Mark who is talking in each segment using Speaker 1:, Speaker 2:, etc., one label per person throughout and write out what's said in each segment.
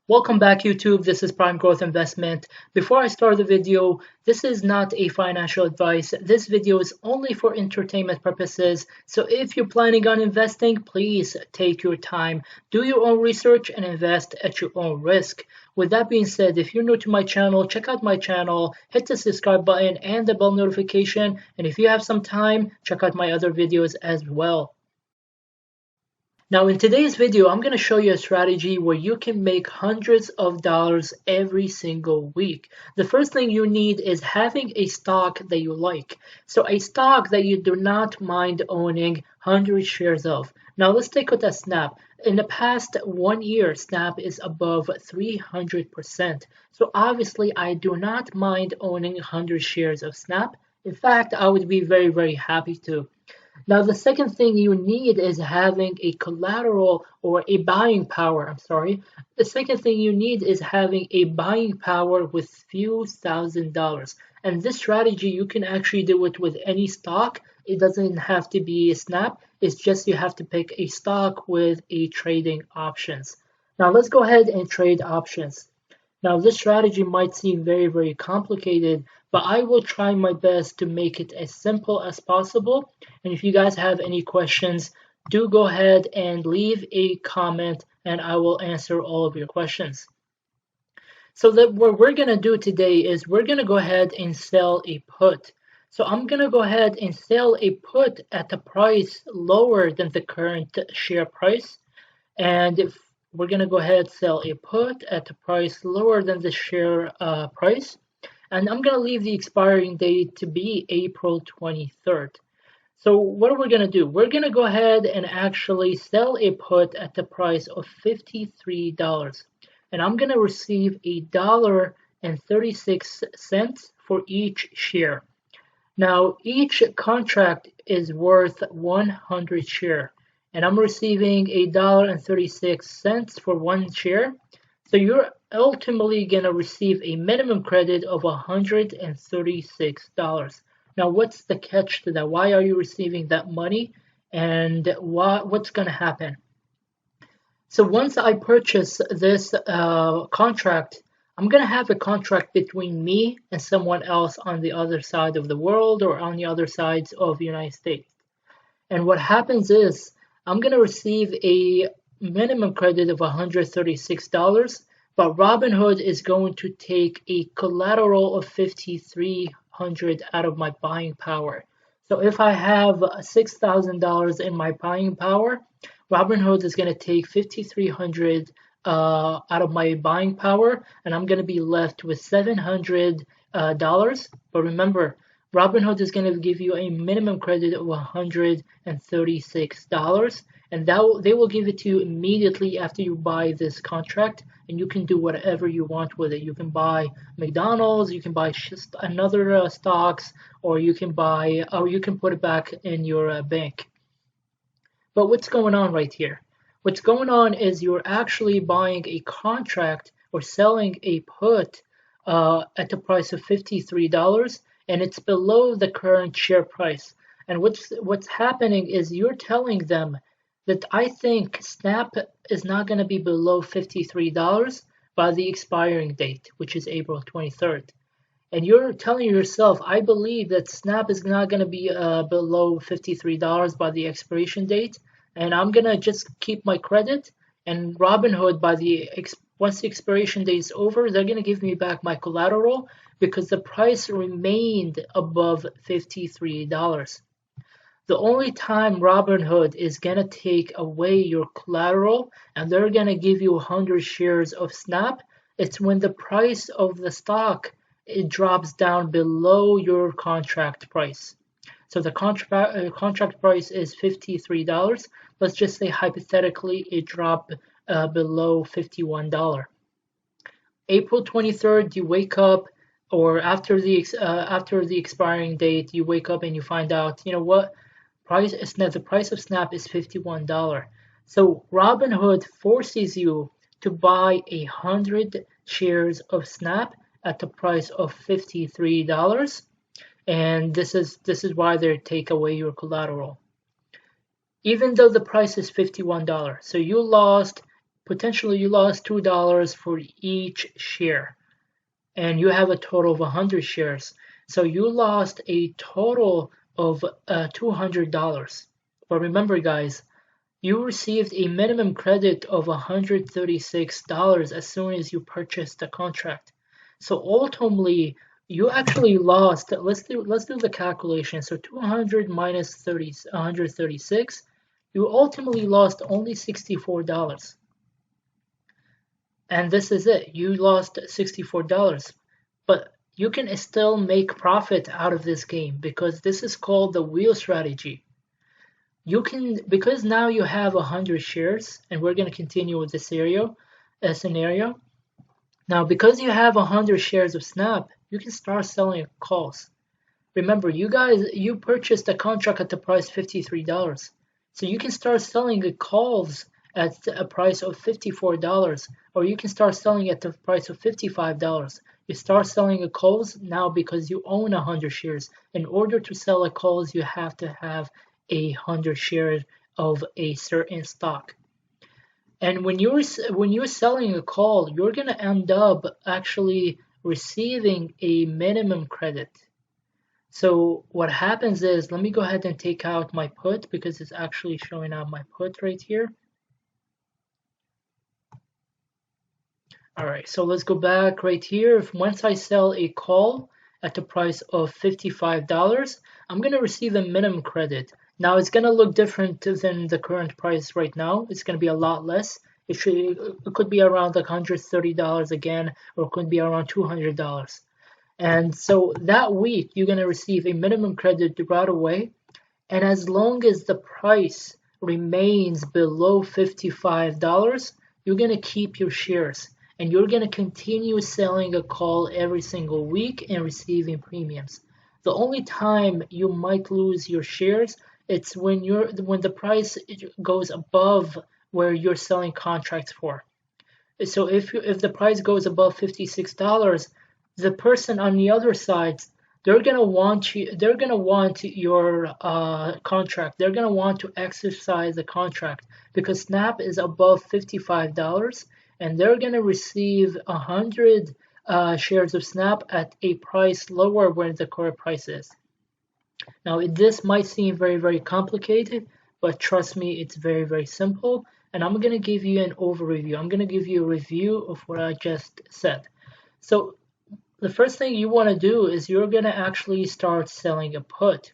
Speaker 1: Welcome back, YouTube. This is Prime Growth Investment. Before I start the video, this is not a financial advice. This video is only for entertainment purposes. So if you're planning on investing, please take your time, do your own research, and invest at your own risk. With that being said, if you're new to my channel, check out my channel, hit the subscribe button and the bell notification. And if you have some time, check out my other videos as well. Now in today's video, I'm going to show you a strategy where you can make hundreds of dollars every single week. The first thing you need is having a stock that you like. So a stock that you do not mind owning 100 shares of. Now let's take a look at Snap. In the past 1 year, Snap is above 300%. So obviously I do not mind owning 100 shares of Snap. In fact, I would be very, very happy to. Now, the second thing you need is having a collateral or a buying power. The second thing you need is having a buying power with few $1,000s. And this strategy, you can actually do it with any stock. It doesn't have to be a Snap. It's just you have to pick a stock with a trading options. Now, let's go ahead and trade options. Now, this strategy might seem very, very complicated, but I will try my best to make it as simple as possible. And if you guys have any questions, do go ahead and leave a comment and I will answer all of your questions. So what we're going to do today is we're going to go ahead and sell a put. So I'm going to go ahead and sell a put at a price lower than the current share price. And if we're going to go ahead and sell a put at a price lower than the share price. And I'm going to leave the expiring date to be April 23rd. So what are we going to do? We're going to go ahead and actually sell a put at the price of $53. And I'm going to receive $1.36 for each share. Now, each contract is worth 100 shares. And I'm receiving $1.36 for one share. So you're ultimately going to receive a minimum credit of $136. Now, what's the catch to that? Why are you receiving that money? And what's going to happen? So once I purchase this contract, I'm going to have a contract between me and someone else on the other side of the world or on the other sides of the United States. And what happens is, I'm going to receive a minimum credit of $136, but Robinhood is going to take a collateral of $5,300 out of my buying power. So if I have $6,000 in my buying power, Robinhood is going to take $5,300 out of my buying power, and I'm going to be left with $700. But remember, Robinhood is going to give you a minimum credit of $136, and they will give it to you immediately after you buy this contract, and you can do whatever you want with it. You can buy McDonald's, you can buy another stocks, or you can put it back in your bank. But what's going on right here? What's going on is you're actually buying a contract or selling a put at the price of $53. And it's below the current share price. And what's happening is you're telling them that I think Snap is not going to be below $53 by the expiring date, which is April 23rd. And you're telling yourself, I believe that Snap is not going to be below $53 by the expiration date, and I'm going to just keep my credit. And Robinhood, once the expiration date is over, they're going to give me back my collateral because the price remained above $53. The only time Robinhood is going to take away your collateral and they're going to give you 100 shares of Snap, it's when the price of the stock drops down below your contract price. So the contract price is $53. Let's just say hypothetically it dropped below $51. April 23rd, you wake up, or after the expiring date, you wake up and you find out, you know what, the price of Snap is $51. So Robinhood forces you to buy 100 shares of Snap at the price of $53, and this is why they take away your collateral. Even though the price is $51, so you lost potentially you lost $2 for each share, and you have a total of 100 shares. So you lost a total of $200. But remember, guys, you received a minimum credit of $136 as soon as you purchased the contract. So ultimately, you actually lost. Let's do the calculation. So 200 minus 136, you ultimately lost only $64. And this is it. You lost $64. But you can still make profit out of this game because this is called the wheel strategy. You can, because now you have 100 shares, and we're going to continue with this scenario. Now, because you have 100 shares of Snap, you can start selling calls. Remember, you purchased a contract at the price $53. So you can start selling the calls at a price of $54, or you can start selling at the price of $55. You start selling the calls now because you own 100 shares. In order to sell a calls, you have to have 100 shares of a certain stock. And when you're selling a call, you're going to end up actually receiving a minimum credit. So what happens is, let me go ahead and take out my put because it's actually showing out my put right here. All right, so let's go back right here. Once I sell a call at the price of $55, I'm going to receive a minimum credit. Now it's going to look different than the current price right now. It's going to be a lot less. It could be around like $130 again, or it could be around $200. And so that week you're going to receive a minimum credit right away. And as long as the price remains below $55, you're going to keep your shares. And you're going to continue selling a call every single week and receiving premiums. The only time you might lose your shares, it's when the price goes above where you're selling contracts for. So if the price goes above $56, the person on the other side, they're gonna want your contract. They're gonna want to exercise the contract because Snap is above $55, and they're gonna receive 100 shares of Snap at a price lower where the current price is. Now, this might seem very, very complicated, but trust me, it's very, very simple. And I'm going to give you an overview. I'm going to give you a review of what I just said. So the first thing you want to do is you're going to actually start selling a put.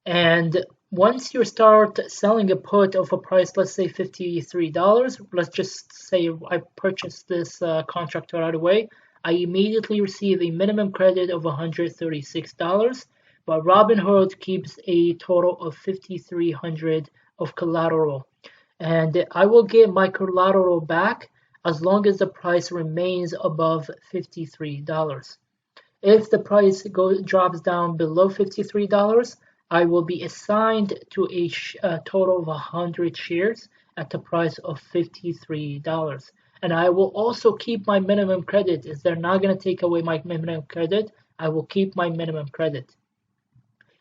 Speaker 1: And once you start selling a put of a price, let's say $53, let's just say I purchased this contract right away, I immediately receive a minimum credit of $136. But Robinhood keeps a total of $5,300 of collateral. And I will get my collateral back as long as the price remains above $53. If the price drops down below $53, I will be assigned to a total of 100 shares at the price of $53. And I will also keep my minimum credit. If they're not going to take away my minimum credit, I will keep my minimum credit.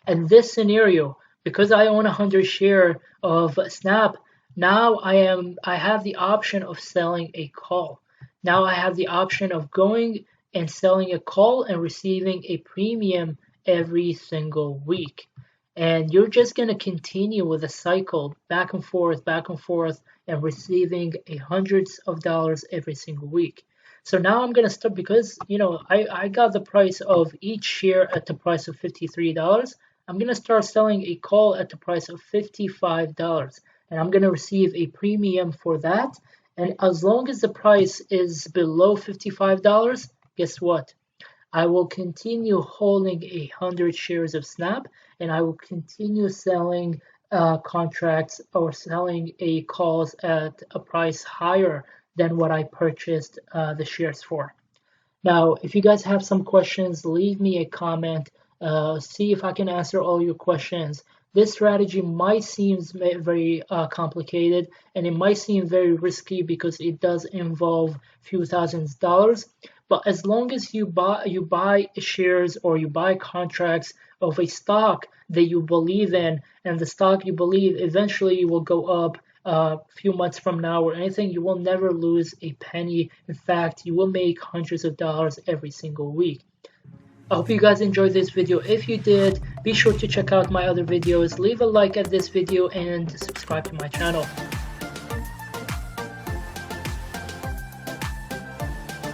Speaker 1: And this scenario, because I own 100 share of Snap, now I have the option of selling a call. Now I have the option of going and selling a call and receiving a premium every single week. And you're just going to continue with a cycle back and forth, and receiving hundreds of dollars every single week. So now I'm going to start, because I got the price of each share at the price of $53. I'm going to start selling a call at the price of $55, and I'm going to receive a premium for that. And as long as the price is below $55, guess what? I will continue holding 100 shares of Snap, and I will continue selling contracts or selling calls at a price higher than what I purchased the shares for. Now, if you guys have some questions, leave me a comment. See if I can answer all your questions. This strategy might seem very complicated, and it might seem very risky because it does involve a few $1,000s. But as long as you buy shares or you buy contracts of a stock that you believe in, and the stock you believe eventually will go up a few months from now or anything, you will never lose a penny. In fact, you will make hundreds of dollars every single week. I hope you guys enjoyed this video. If you did, be sure to check out my other videos, leave a like at this video, and subscribe to my channel.